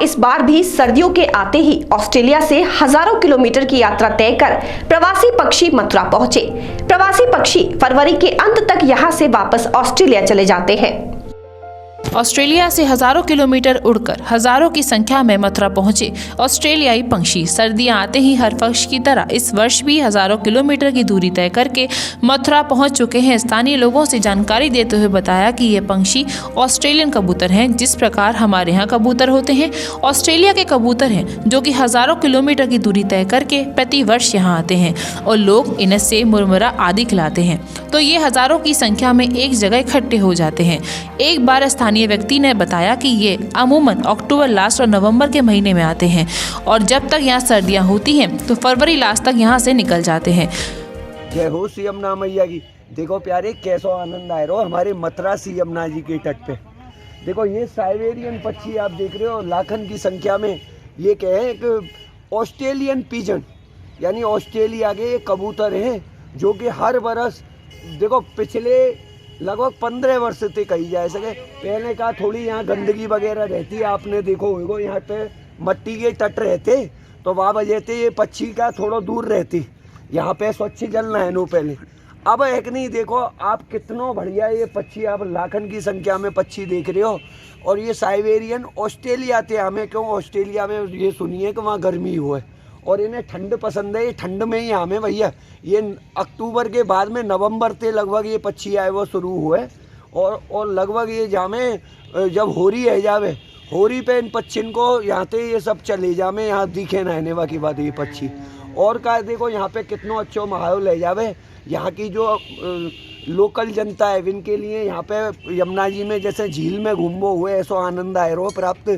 इस बार भी सर्दियों के आते ही ऑस्ट्रेलिया से हजारों किलोमीटर की यात्रा तय कर प्रवासी पक्षी मथुरा पहुंचे। प्रवासी पक्षी फरवरी के अंत तक यहां से वापस ऑस्ट्रेलिया चले जाते हैं। ऑस्ट्रेलिया से हजारों किलोमीटर उड़कर हजारों की संख्या में मथुरा पहुंचे ऑस्ट्रेलियाई पंछी सर्दियां आते ही हर वर्ष की तरह इस वर्ष भी हजारों किलोमीटर की दूरी तय करके मथुरा पहुंच चुके हैं। स्थानीय लोगों से जानकारी देते हुए बताया कि ये पंछी ऑस्ट्रेलियन कबूतर हैं। जिस प्रकार हमारे यहाँ कबूतर होते हैं, ऑस्ट्रेलिया के कबूतर हैं जो कि हजारों किलोमीटर की दूरी तय करके प्रति वर्ष यहाँ आते हैं और लोग इन्हें सेब, मुरमुरा आदि खिलाते हैं, तो ये हजारों की संख्या में एक जगह इकट्ठे हो जाते हैं। एक बार स्थानीय व्यक्ति ने बताया कि ये अमूमन अक्टूबर लास्ट और नवंबर के महीने में आते हैं और जब तक यहाँ सर्दियाँ होती हैं तो फरवरी लास्ट तक यहाँ से निकल जाते हैं। जय हो सी यमुना मैया की। देखो प्यारे, कैसा आनंद आ रहा हो हमारे मथुरा सी यमुना जी के तट पे। देखो ये साइबेरियन पक्षी आप देख रहे हो, लाखन की संख्या में। ये क्या है, एक ऑस्ट्रेलियन पिजन यानी ऑस्ट्रेलिया के कबूतर हैं जो कि हर बरस, देखो पिछले लगभग 15 वर्ष से कही जा सके, पहले का थोड़ी यहाँ गंदगी वगैरह रहती है, आपने देखो होगा यहाँ पे मट्टी के तट रहते, तो वहाँ वजह से ये पक्षी का थोड़ा दूर रहती, यहाँ पे स्वच्छ जल नहनों पहले। अब एक नहीं, देखो आप कितना बढ़िया ये पक्षी, आप लाखन की संख्या में पक्षी देख रहे हो। और ये साइबेरियन ऑस्ट्रेलिया थे हमें, क्यों ऑस्ट्रेलिया में ये सुनिए कि वहाँ गर्मी हुआ और इन्हें ठंड पसंद है, ये ठंड में ही हमें भैया। ये अक्टूबर के बाद में नवंबर से लगभग ये पक्षी आए वो शुरू हुए और लगभग ये जामे जब होरी है जावे, होरी पे इन पक्षियों को यहाँ से ये सब चले जामे, यहाँ दिखे नहने के बाद ये पक्षी। और का देखो यहाँ पे कितना अच्छा माहौल है जावे। यहाँ की जो लोकल जनता है इनके लिए यहाँ पे यमुना जी में जैसे झील में घूमो हुए ऐसा आनंद आए रो प्राप्त।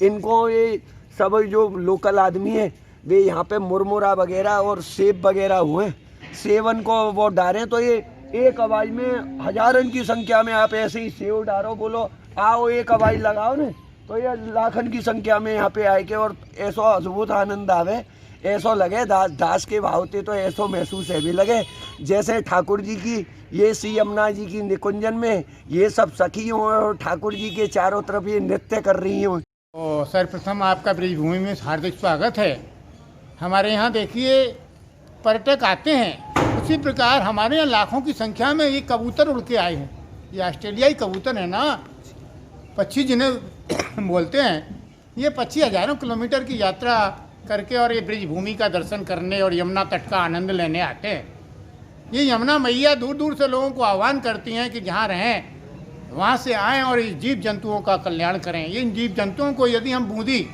इनको ये सब जो लोकल आदमी है वे यहाँ पे मुरमुरा वगैरह और सेब वगैरह हुए, सेवन को वो डालें तो ये एक आवाज़ में हजारों की संख्या में आप ऐसे ही सेव डालो, बोलो आओ एक आवाज़ लगाओ ने, तो ये लाखन की संख्या में यहाँ पे आए के और ऐसा अद्भुत आनंद आवे। ऐसा लगे दास के भाव थे तो ऐसा महसूस है भी लगे जैसे ठाकुर जी की ये सी यमुना जी की निकुंजन में ये सब सखी हों और ठाकुर जी के चारों तरफ ये नृत्य कर रही हों। तो सर्वप्रथम आपका ब्रिजभूमि में हार्दिक स्वागत है। हमारे यहाँ देखिए पर्यटक आते हैं, उसी प्रकार हमारे यहाँ लाखों की संख्या में ये कबूतर उड़ के आए हैं। ये ऑस्ट्रेलियाई कबूतर है ना, पक्षी जिन्हें बोलते हैं। ये पक्षी हजारों किलोमीटर की यात्रा करके और ये ब्रिजभूमि का दर्शन करने और यमुना तट का आनंद लेने आते हैं। ये यमुना मैया दूर दूर से लोगों को आह्वान करती हैं कि जहाँ रहें वहाँ से आएँ और इस जीव जंतुओं का कल्याण करें। ये इन जीव जंतुओं को यदि हम बूंदी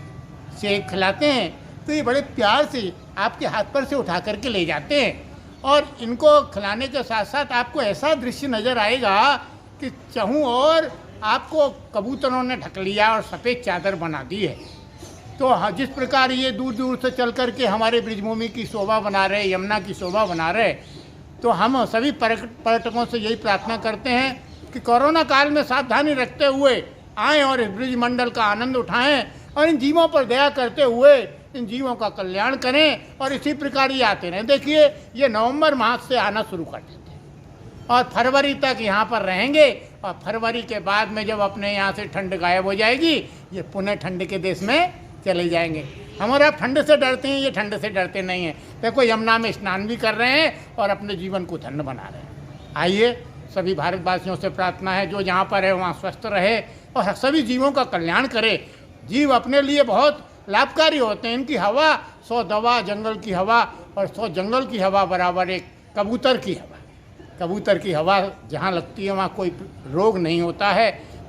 से खिलाते हैं तो ये बड़े प्यार से आपके हाथ पर से उठा करके ले जाते हैं और इनको खिलाने के साथ साथ आपको ऐसा दृश्य नज़र आएगा कि चाहूँ और आपको कबूतरों ने ढक लिया और सफ़ेद चादर बना दी है। तो जिस प्रकार ये दूर दूर से चल कर के हमारे ब्रिजभूमि की शोभा बना रहे, यमुना की शोभा बना रहे, तो हम सभी पर्यटकों से यही प्रार्थना करते हैं कि कोरोना काल में सावधानी रखते हुए आएँ और इस ब्रिज मंडल का आनंद उठाएँ और इन जीवों पर दया करते हुए इन जीवों का कल्याण करें और इसी प्रकार ये आते रहें। देखिए ये नवंबर माह से आना शुरू कर देते हैं और फरवरी तक यहाँ पर रहेंगे और फरवरी के बाद में जब अपने यहाँ से ठंड गायब हो जाएगी ये पुनः ठंड के देश में चले जाएंगे। हमारे आप ठंड से डरते हैं, ये ठंड से डरते नहीं हैं। देखो यमुना में स्नान भी कर रहे हैं और अपने जीवन को धन्य बना रहे हैं। आइए, सभी भारतवासियों से प्रार्थना है जो जहाँ पर है वहाँ स्वस्थ रहे और सभी जीवों का कल्याण करे। जीव अपने लिए बहुत लाभकारी होते हैं। इनकी हवा 100 दवा जंगल की हवा और 100 जंगल की हवा बराबर एक कबूतर की हवा। कबूतर की हवा जहाँ लगती है वहाँ कोई रोग नहीं होता है।